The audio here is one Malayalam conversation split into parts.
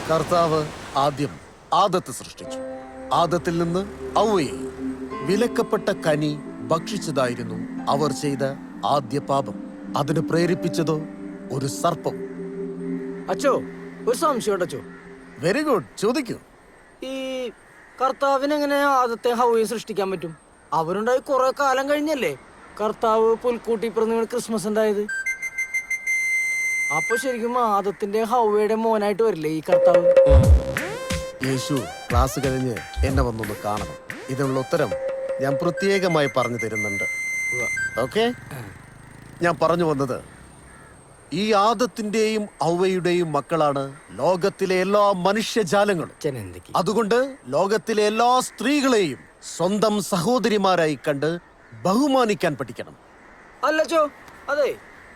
കർത്താവ് ആദ്യം ആദത്തെ സൃഷ്ടിച്ചു. ആദത്തിൽ നിന്ന് ഹവ്വയെയും. വിലക്കപ്പെട്ട കനി ഭക്ഷിച്ചതായിരുന്നു അവർ ചെയ്ത ആദ്യ പാപം. അതിന് പ്രേരിപ്പിച്ചതോ ഒരു സർപ്പം. അച്ചോ, ഒരു സംശയം അച്ചോ. വെരി ഗുഡ്, ചോദിക്കൂ. ഈ കർത്താവിന് എങ്ങനെ ആദത്തെ ഹവ്വയെ സൃഷ്ടിക്കാൻ പറ്റും? അവരുണ്ടായി കുറെ കാലം കഴിഞ്ഞല്ലേ കർത്താവ് പുൽക്കൂട്ടി പിറന്ന് ക്രിസ്മസ് ഉണ്ടായത്. അപ്പൊ ശരിക്കും ആദത്തിന്റെ ഹവ്വയുടെ മോനായിട്ട് വരില്ലേ ഈ കർത്താവ്? യേശു ക്ലാസ് കഴിഞ്ഞ് എന്നെ വന്നൊന്ന് കാണണം. ഇതിനുള്ള ഉത്തരം ഞാൻ പ്രത്യേകമായി പറഞ്ഞു തരുന്നുണ്ട്. ഓക്കെ, ഞാൻ പറഞ്ഞു വന്നത് ഈ ആദത്തിന്റെയും ഹവ്വയുടെയും മക്കളാണ് ലോകത്തിലെ എല്ലാ മനുഷ്യജാലങ്ങളും. അതുകൊണ്ട് ലോകത്തിലെ എല്ലാ സ്ത്രീകളെയും സ്വന്തം സഹോദരിമാരായി കണ്ട് ബഹുമാനിക്കാൻ പഠിക്കണം. അല്ലച്ചോ, അതെ,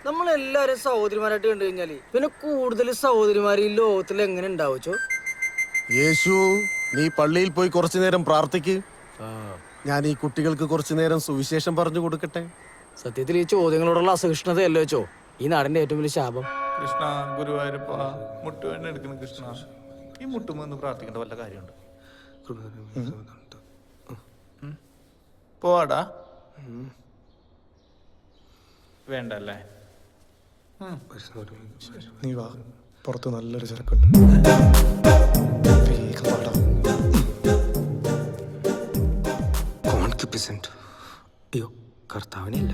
നമ്മളെല്ലാരും സഹോദരിമാരായിട്ട് കണ്ടു കഴിഞ്ഞാല് പിന്നെ കൂടുതൽ സഹോദരിമാര് ഈ ലോകത്തിൽ എങ്ങനെ ഉണ്ടാവച്ചോ? യേശു, നീ പള്ളിയിൽ പോയി കുറച്ചു നേരം പ്രാർത്ഥിക്ക്. ഞാൻ ഈ കുട്ടികൾക്ക് കുറച്ചു നേരം സുവിശേഷം പറഞ്ഞു കൊടുക്കട്ടെ. സത്യത്തിൽ ഈ ചോദ്യങ്ങളോടുള്ള അസഹിഷ്ണുതയല്ലോ വെച്ചോ ഈ നാടിന്റെ ഏറ്റവും വലിയ ശാപം. കൃഷ്ണ, ഗുരുവായൂരപ്പ, മുട്ടുവേദന എടുക്കുന്ന കൃഷ്ണ, ഈ മുട്ടുമെന്ന് പ്രാർത്ഥിക്കേണ്ട വല്ല കാര്യമുണ്ട്? പോവാടാ, വേണ്ടല്ലേ? നീ വാ, പുറത്ത് നല്ലൊരു ചരക്കുണ്ട്. അയ്യോ, കർത്താവിനില്ല.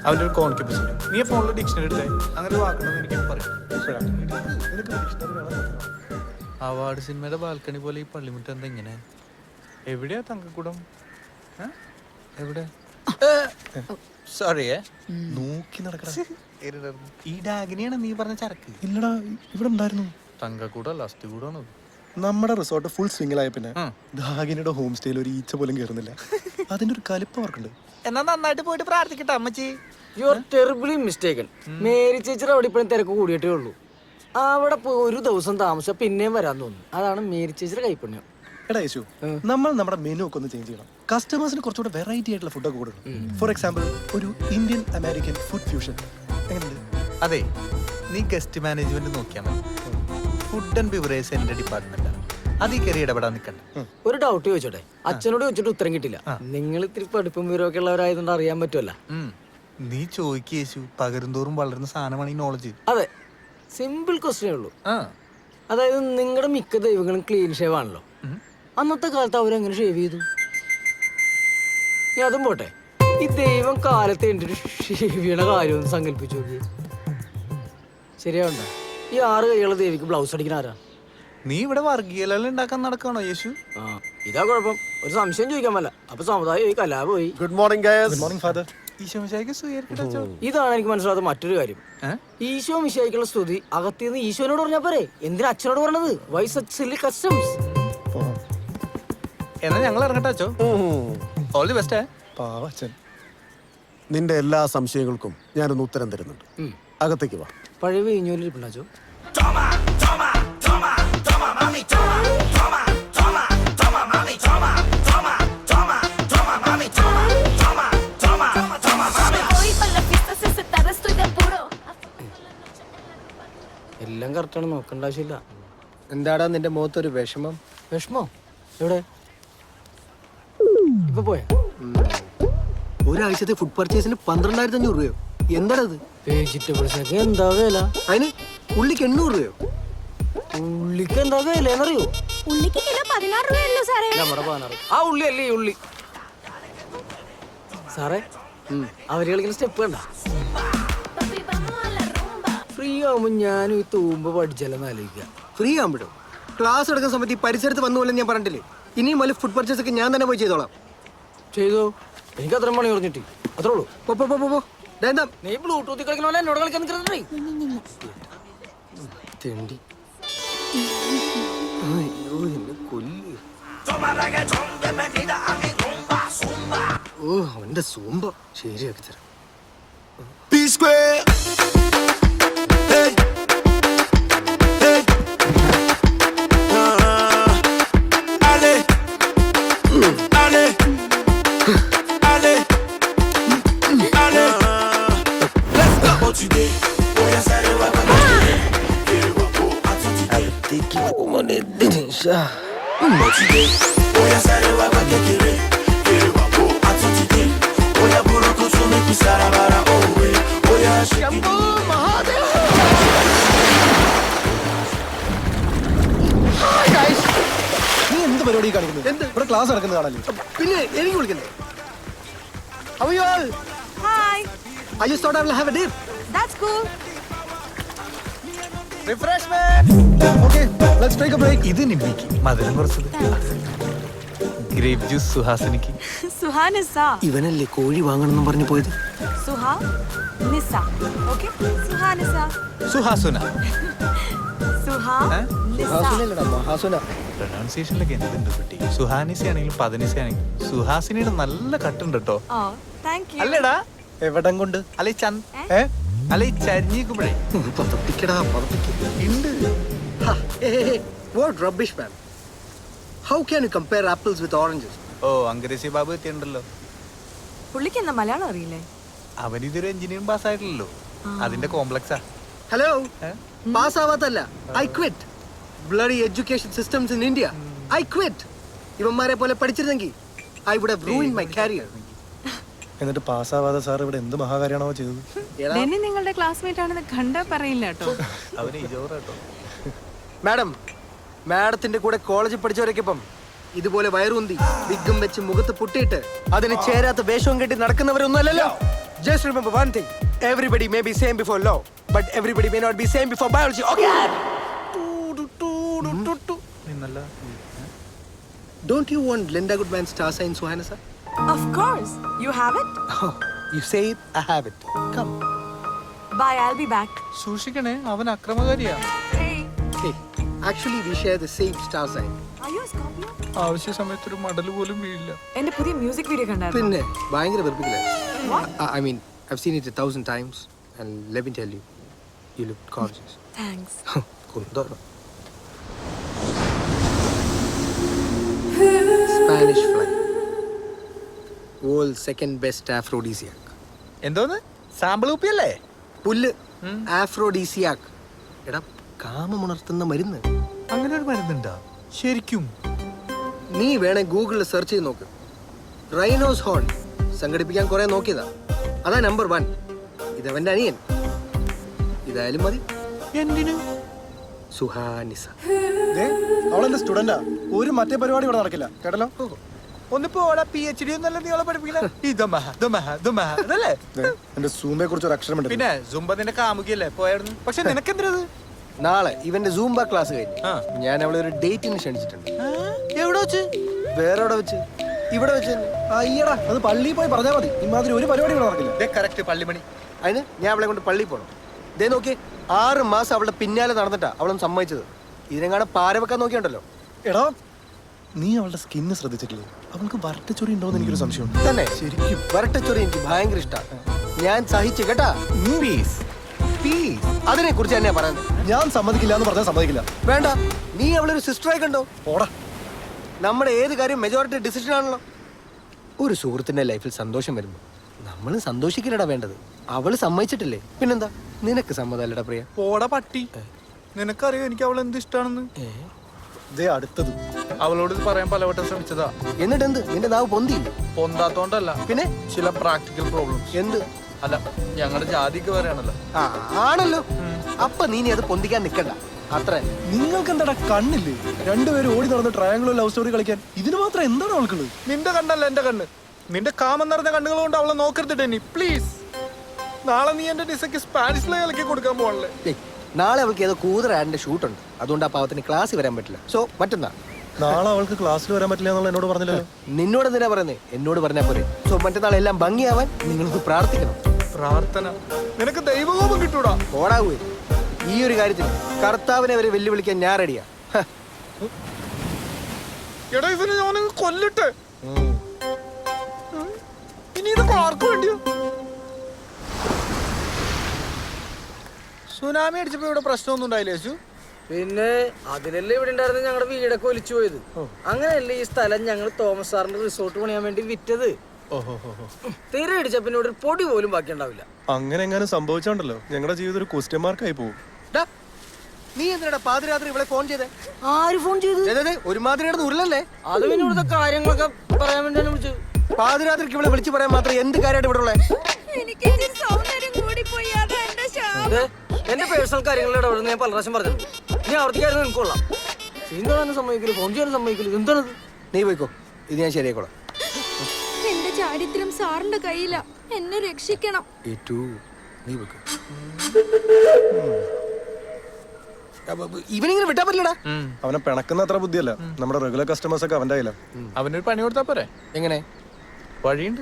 അവൻ്റെ ഒരു കോൺക്യുപ്പൻസ്. നീ ഫോണിൽ ഡിക്ഷണറി എടുത്തേ, അങ്ങനെ ഒരു വാക്കുണ്ടെന്ന് എനിക്ക് പറയാം. അവാർഡ് സിനിമയുടെ ബാൽക്കണി പോലെ ഈ പള്ളിമുറ്റം എന്താ ഇങ്ങനെ? എവിടെയാ തങ്കക്കൂടം? എവിടെ? സോറിയേ, നോക്കി നടക്കണ. ഈ ഡാഗിനിയാണ് നീ പറഞ്ഞ ചരക്ക്? ഇല്ലടാ, ഇവിടെ ഉണ്ടായിരുന്നു. തങ്കക്കൂടല്ല, അസ്ഥികൂടാണ്. നമ്മുടെ റിസോർട്ട് ഫുൾ സ്വിംഗിലായ പിന്നെ ദാഗിനിയുടെ ഹോം സ്റ്റേയിൽ ഒരു ഈച്ച പോലും കയറുന്നില്ല. അതിന്റെ ഒരു കലിപ്പ് അവർക്കുണ്ട്. എന്നാ നന്നായിട്ട് പോയിട്ട് പ്രാർത്ഥിക്കട്ടെ അമ്മച്ചി. You are terribly mistaken. Mary ചേച്ചിയുടെ അവിടെ ഇപ്പോഴും തിരക്ക് കൂടിയിട്ടേ ഉള്ളൂ. അവിടെ പോയി ഒരു ദിവസം താമസിച്ചാൽ പിന്നെയും വരാൻ തോന്നുന്നു. അതാണ് മേരി ചേച്ചിയുടെ കൈപ്പുണ്യം. എടാ യേശു, നമ്മൾ നമ്മുടെ മെനു ഒക്കെ ഒന്ന് ചേഞ്ച് ചെയ്യണം. കസ്റ്റമേഴ്സിന് കുറച്ചുകൂടെ വെറൈറ്റി ആയിട്ടുള്ള ഫുഡൊക്കെ കൊടുക്കണം. ഫോർ എക്സാമ്പിൾ, ഒരു ഇന്ത്യൻ അമേരിക്കൻ ഫുഡ് ഫ്യൂഷൻ എങ്ങനെയുണ്ട്? അതെ, നീ ഗസ്റ്റ് മാനേജ്മെന്റ് നോക്കിയാൽ മതി. ഫുഡ് ആൻഡ് ബിവറേജ് എന്റെ ഡിപ്പാർട്ട്മെന്റ്. അതിൽ കയറി ഇടപെടാൻ നിൽക്കണ്ട. ഒരു ഡൗട്ട് ചോദിച്ചോട്ടെ? അച്ഛനോട് ചോദിച്ചിട്ട് ഉത്തരം കിട്ടില്ല. നിങ്ങൾ ഇത്തിരി പഠിപ്പും വിവരമൊക്കെ ഉള്ളവരായതുകൊണ്ട് അറിയാൻ പറ്റുമല്ല. നീ ചോദിക്ക് യേശു, പകരുന്തോറും വളരുന്ന സാധനമാണ് ഈ നോളജ്. അതെ, സിമ്പിൾ ക്വസ്റ്റ്യനേ ഉള്ളൂ. അതായത് നിങ്ങളുടെ മിക്ക ദൈവങ്ങളും ക്ലീൻ ഷേവ് ആണല്ലോ. അന്നത്തെ കാലത്ത് അവരെങ്ങനെ ഷേവ് ചെയ്തു? അതും പോട്ടെ, ഈ ദൈവം കാലത്ത് എൻ്റെ ഷേവ് ചെയ്യണ കാര്യമൊന്നും സങ്കല്പിച്ചു നോക്കി. ശരിയാവണ്ട? ഈ 6 കൈയുള്ള ദേവിക്ക് ബ്ലൗസ് അടിക്കണ ആരാ? നീ ഇവിടെ വർഗീയലെല്ലാം ഉണ്ടാക്കാൻ നടക്കണോ യേശു? ഇതാ കുഴപ്പം. ഒരു സംശയം ചോദിക്കാൻ പറ്റില്ല. അപ്പൊ സമുദായം കലാപം പോയി. Good morning guys. Good morning father. Isho മിശിഹായ്ക്ക് സ്വീകരിക്കട്ടെ. ഇതാണ് എനിക്ക് മനസ്സിലാത്ത മറ്റൊരു കാര്യം. ഈശോ മിശിഹായ്ക്കുള്ള സ്തുതി അകത്തിന്ന് ഈശോനോട് പറഞ്ഞാ പോരെ, എന്തിനാ അച്ഛനോട് പറഞ്ഞത്? Why such silly customs? എന്നാ ഞങ്ങൾ ഇറങ്ങട്ടെ അച്ചോ. All the best. പാവച്ചൻ. നിന്റെ എല്ലാ സംശയങ്ങൾക്കും ഞാനൊന്ന് ഉത്തരം തരുന്നുണ്ട്. അകത്തേക്ക് വാ. പഴയ വീഞ്ഞൂലിരിപ്പുണ്ടാച്ചോ? എല്ലാം കറക്റ്റാണ്, നോക്കേണ്ട ആവശ്യമില്ല. എന്താടാ നിന്റെ മുഖത്തൊരു വിഷമം? വിഷമോ? എവിടെ? ഇപ്പൊ പോയ ഒരാഴ്ചത്തെ ഫുഡ് പർച്ചേസിന് 12,500 രൂപയോ? എന്താണത്? വെജിറ്റബിൾസ് ഒക്കെ എന്താ വില? അതിന് ഉള്ളിക്ക് 800 രൂപയോ? ഉള്ളിക്ക് എന്താ വില എന്നറിയോ? ഉള്ളിക്ക് കിലോ 16 രൂപയല്ലോ സാറേ. നമ്മുടെ 16. ആ ഉള്ളി അല്ലേ ഈ ഉള്ളി? സാറേ, അവര് കളിക്കുന്ന സ്റ്റെപ്പ് കണ്ട? ഫ്രീ ആവുമ്പോ ഞാനും ഈ തൂമ്പ് പഠിച്ചല്ലെന്ന് ആലോചിക്കുക. ഫ്രീ ആകുമ്പോഴോ? ക്ലാസ് എടുക്കുന്ന സമയത്ത് ഈ പരിസരത്ത് വന്നു പോലെ ഞാൻ പറഞ്ഞില്ലേ, ഇനിയും വലിയ ഫുഡ് പർച്ചേസ് ഒക്കെ ഞാൻ തന്നെ പോയി ചെയ്തോളാം. ചെയ്തോ? എനിക്ക് അത്ര മണി പറഞ്ഞിട്ട് അത്രേ ഉള്ളൂ. നീ ബ്ലൂടൂത്തിൽ കളിക്കണ പോലെ എന്നോട് കളിക്കാൻ നിൽക്കുന്നേ. തെണ്ടി. അയ്യോ, എന്നെ കൊല്ല്. ഓ, അവന്റെ സൂമ്പ ശരിയാക്കി തരാം. നീ എന്ത് പരിപാടി കാണിക്കുന്നത്? ഇവിടെ ക്ലാസ് നടക്കുന്നത് കാണല്ലേ? പിന്നെ എനിക്ക് വിളിക്കണ്ടേ? How are you all? Hi. I just thought I will have a dip. That's cool. Okay, let's take a break. ഇത് നിമ്മിക്ക് മധുരം കുറച്ചത്. ഗ്രേപ്പ് ജ്യൂസ് സുഹാസിനിക്ക്. Suhanisa. ഇവനല്ലേ കോഴി വാങ്ങണമെന്നും പറഞ്ഞു പോയത്? Suha. Nisa. Okay? Suhanisa. സുഹാസുന. Suha. Nisa. മഹാസുനല്ലടാ, മഹാസുന. പ്രൊനൗൺസിയേഷനിലൊക്കെ എന്തുണ്ട് കുട്ടി? സുഹാനിസ ആണെങ്കിലും പതിനിസ ആണെങ്കിലും സുഹാസിനിയുടെ നല്ല കട്ടുണ്ട് കേട്ടോ. Oh, thank you. അല്ലേടാ? എവിടം കൊണ്ട്? അല്ലെ ഏ? അല്ലെ ചരിഞ്ഞിക്കുമ്പോഴേ പതപ്പിക്കടാ, പതപ്പിക്ക. ഉണ്ട്. Ha, hey, what rubbish, man. How can you compare apples with oranges? ഓ അങ്കരേശി ബാബു എത്തിയുണ്ടല്ലോ. പുള്ളിക്ക് എന്താ മലയാളം അറിയില്ലേ? അവൻ ഇതൊരു എഞ്ചിനീയറിംഗ് പാസ്സായിട്ടില്ലല്ലോ. അതിന്റെ കോംപ്ലക്സാ. Hello? Pass ആവാത്തല്ല. I quit. Bloody education systems in India. I quit. ഇവന്മാരെ പോലെ പഠിച്ചിരുന്നെങ്കിൽ I would have ruined my career. എന്നിട്ട് പാസ്സാവാതെ സാർ ഇവിടെ എന്ത് മഹാകാര്യമാണോ ചെയ്തത്? ഡെന്നി നിങ്ങളുടെ ക്ലാസ്മേറ്റ് ആണെന്ന് കണ്ടാ പറയില്ല കേട്ടോ. അവന് ഇജോറാട്ടോ. മാഡത്തിന്റെ കൂടെ കോളേജിൽ പഠിച്ചവരൊക്കെ ഇപ്പം ഇതുപോലെ വയറുന്തി വിഗ്ഗും വെച്ച് മുഖത്ത് പുട്ടിയിട്ട് അതിന് ചേരാത്ത വേഷവും കെട്ടി നടക്കുന്നവരൊന്നും അല്ലല്ലോ. Just remember one thing, everybody may be same before law but everybody may not be same before biology. Okay, നിന്നല്ല. Don't you want Linda Goodman star sign Suhana sir? Of course. You have it? You say it, I have it. Come. Bye, I'll be back. സൂക്ഷിക്കണേ, അവൻ അക്രമകാരിയാ. Hey, Hey, actually we share the same star sign. are you a Scorpio? ആവശ്യ സമയത്ത് ഒരു മടല് പോലും വീഴില്ല. എന്റെ പുതിയ മ്യൂസിക് വീഡിയോ കണ്ടായിരുന്നു. പിന്നെ ഭയങ്കര വെറുപ്പിക്കലാ. I mean, I've seen it 1,000 times and let me tell you, you look gorgeous. Thanks. കുന്തോളം. Spanish fly. World's second best aphrodisiac. എന്തോന്ന്? സാമ്പിൾ കുപ്പിയല്ലേ? പുല്ല് aphrodisiac. എടാ, കാമമുണർത്തുന്ന മരുന്ന്. അങ്ങനെ ഒരു മരുന്നുണ്ടാ? ശരിക്കും? നീ വേണേ ഗൂഗിളിൽ സെർച്ച് ചെയ്ത് നോക്ക്. റൈനോസ് ഹോൺ സംഘടിപ്പിക്കാൻ കുറെ നോക്കിയതാ. അതാ നമ്പർ 1. ഇതവന്റെ അനിയൻ. ഇതായാലും മതി. എന്തിനു? സുഹാനിസ. അവളെന്റെ സ്റ്റുഡന്റാ. ഒരു മറ്റേ പരിപാടി ഇവിടെ നടക്കില്ല കേട്ടല്ലോ. ഒന്നിപ്പോ PhD ഒന്നല്ല നീളെ പഠിപ്പിക്കില്ല. ഇതല്ലേ? എന്റെ സൂമയെ കുറിച്ച് ഒരു അക്ഷരം ഉണ്ട്. പിന്നെ സുംബ നിന്റെ കാമുകിയല്ലേ പോയായിരുന്നു. പക്ഷെ നിനക്കെന്തത്? നാളെ ഇവന്റെ സൂംബ ക്ലാസ് കഴിഞ്ഞു ഞാൻ അവളെ ഒരു ഡേറ്റിന് ക്ഷണിച്ചിട്ടുണ്ട്. എവിടെ വെച്ച്? വേറെ എവിടെ വെച്ച്? ഇവിടെ വെച്ച് തന്നെ. അയ്യടാ, അത് പള്ളിയിൽ പോയി പറഞ്ഞാൽ മതി. ഇമാതിരി ഒരു പരിപാടി ഇവിടെ നടക്കില്ല. കറക്റ്റ് പള്ളിമണി. അതിന് ഞാൻ അവളെ കൊണ്ട് പള്ളിയിൽ പോകണം. ദേ നോക്കി, 6 മാസം അവളുടെ പിന്നാലെ നടന്നിട്ടാ അവളൊന്ന് സമ്മതിച്ചത്. ഇതിനെങ്ങാണ് പാര വെക്കാൻ നോക്കിയുണ്ടല്ലോ. എടാ, നീ അവളുടെ സ്കിന്ന് ശ്രദ്ധിച്ചിട്ടില്ലേ? അവൾക്ക് വരട്ടച്ചൊറി ഉണ്ടോന്ന് എനിക്കൊരു സംശയമുണ്ട്. തന്നെ ശരിക്കും വരട്ടച്ചൊറി എനിക്ക് ഭയങ്കര ഇഷ്ടമാണ്. ഞാൻ സഹിച്ചു കേട്ടാ. അതിനെ കുറിച്ച് തന്നെയാ പറയുന്നത്. ഞാൻ സമ്മതിക്കില്ല എന്ന് പറഞ്ഞാൽ സമ്മതിക്കില്ല. വേണ്ട, നീ അവളൊരു സിസ്റ്ററായി കണ്ടോ. ഓടാ, നമ്മുടെ ഏത് കാര്യം മെജോറിറ്റി ഡിസിഷൻ ആണല്ലോ. ഒരു സുഹൃത്തിന്റെ ലൈഫിൽ സന്തോഷം വരുമ്പോൾ നമ്മൾ സന്തോഷിക്കില്ലടാ വേണ്ടത്. അവള് സമ്മതിച്ചിട്ടില്ലേ, പിന്നെന്താ? നിനക്ക് സമ്മതല്ലടാ പ്രിയ. പോടാ പട്ടി. നിനക്കറിയോ എനിക്ക് അവൾ എന്ത് ഇഷ്ടാണെന്ന്? ദേ അടുത്തത്. അവളോട് ഇത് പറയാൻ പലവട്ടം ശ്രമിച്ചതാ. എന്നിട്ട് എന്ത്? നിന്റെ നാവ് പൊന്തിയില്ല? പൊന്താത്തോണ്ടല്ല, പിന്നെ ചില പ്രാക്ടിക്കൽ പ്രോബ്ലംസ്. എന്ത്? അല്ല, ഞങ്ങളുടെ ജാതിക്ക് പറയാണല്ലോ. ആണല്ലോ. അപ്പൊ നീ അത് പൊന്തിക്കാൻ നിക്കണ്ട. അത്ര നിങ്ങൾക്ക് എന്താടാ കണ്ണില്ലേ? രണ്ടുപേരും ഓടി നടന്ന് ട്രയാങ്കിളോ ലവ് സ്റ്റോറി കളിക്കാൻ. ഇതിന് മാത്രം എന്താണ് അവൾക്കുള്ളത്? നിന്റെ കണ്ണല്ല എന്റെ കണ്ണ്. നിന്റെ കാമം നിറഞ്ഞ കണ്ണുകൾ കൊണ്ട് അവളെ നോക്കരുത് ഡെന്നി, പ്ലീസ്. നാളെ നീ എന്റെ ഡിസക്ക് സ്പാനിഷിലെ കളിക്ക് കൊടുക്കാൻ പോകണല്ലേ? നാളെ അവൾക്ക് ഏതോ കൂതറ ആഡിന്റെ ഷൂട്ടുണ്ട്. അതുകൊണ്ട് ആ പാവത്തിന് ക്ലാസ്സിൽ വരാൻ പറ്റില്ല. സോ മറ്റന്നാ. നാളെ അവൾക്ക് ക്ലാസ്സിൽ വരാൻ പറ്റില്ല എന്നുള്ള എന്നോട് പറഞ്ഞില്ലല്ലോ. നിന്നോട് എന്തിനാ പറയുന്നേ? എന്നോട് പറഞ്ഞാ പോരെ. സോ മറ്റന്നാൾ എല്ലാം ഭംഗിയാവാൻ നിങ്ങൾക്ക് പ്രാർത്ഥിക്കണം. പ്രാർത്ഥന? നിനക്ക് ദൈവകോപം കിട്ടൂടാ. ഓടാവേ. ഈ ഒരു കാര്യത്തിൽ കർത്താവിനെ വരെ വെല്ലുവിളിക്കാൻ ഞാൻ റെഡിയാ. എടാ, ഇതിന് ഞാൻ കൊല്ലട്ടെ. ഇനി ഇത് ആർക്ക് വേണ്ടിയോ? സുനാമി അടിച്ചപ്പോ ഇവിടെ പ്രശ്നമൊന്നും ഉണ്ടായില്ലേ യേശു? പിന്നെ അതിലല്ലേ ഇവിടെ ഉണ്ടായിരുന്ന ഞങ്ങളുടെ വീടൊക്കെ ഒലിച്ചു പോയത്. അങ്ങനെയല്ലേ ഈ സ്ഥലം ഞങ്ങൾ തോമസ് സാറിന്റെ റിസോർട്ട് പണിയാൻ വേണ്ടി വിറ്റത്. തീരെ അടിച്ച പിന്നെ ഇവിടെ ഒരു പൊടി പോലും ബാക്കി ഉണ്ടാവില്ല. അങ്ങനെ എങ്ങാനും സംഭവിച്ചോണ്ടല്ലോ ഞങ്ങളുടെ ജീവിതം ഒരു ക്വസ്റ്റ്യൻ മാർക്കായി പോകും. നീ എന്തിനാ പാതിരാത്രി ഇവിടെ ഫോൺ ചെയ്തേ? ആര് ഫോൺ ചെയ്തു? ഒരുമാതിരി കിടന്ന് ഉരുളല്ലേ? അത് പിന്നെ ഇവിടുത്തെ കാര്യങ്ങളൊക്കെ പറയാൻ വേണ്ടിയാണ് വിളിച്ചത്. പാതിരാത്രിക്ക് ഇവിടെ വിളിച്ചു പറയാൻ മാത്രം എന്ത് കാര്യമായിട്ട് ഇവിടെ ഉള്ളേ? എന്റെ പേഴ്സണൽ കാര്യങ്ങളിൽ ഇടപെടുന്ന ഞാൻ പല പ്രാവശ്യം പറഞ്ഞിട്ടുണ്ട്. നീ അവിടത്തെ കാര്യം നിനക്ക് കൊള്ളാം. സീൻ കാണാനും സമ്മതിക്കില്ല, ഫോൺ ചെയ്യാനും സമ്മതിക്കില്ല. എന്താണത്? നീ പോയിക്കോ, ഇത് ഞാൻ ശരിയായിക്കോളാം. എന്റെ ചാരിത്രം സാറിന്റെ കയ്യില, എന്നെ രക്ഷിക്കണം. നീ പോയിക്കോ. ഇവനിങ്ങനെ വിട്ടാ പറ്റില്ലടാ. അവനെ പിണക്കുന്ന അത്ര ബുദ്ധിയല്ല. നമ്മുടെ റെഗുലർ കസ്റ്റമേഴ്സ് ഒക്കെ അവന്റെ കയ്യിലാണ്. അവനൊരു പണി കൊടുത്താ പോരെ? എങ്ങനെ? വഴിയുണ്ട്.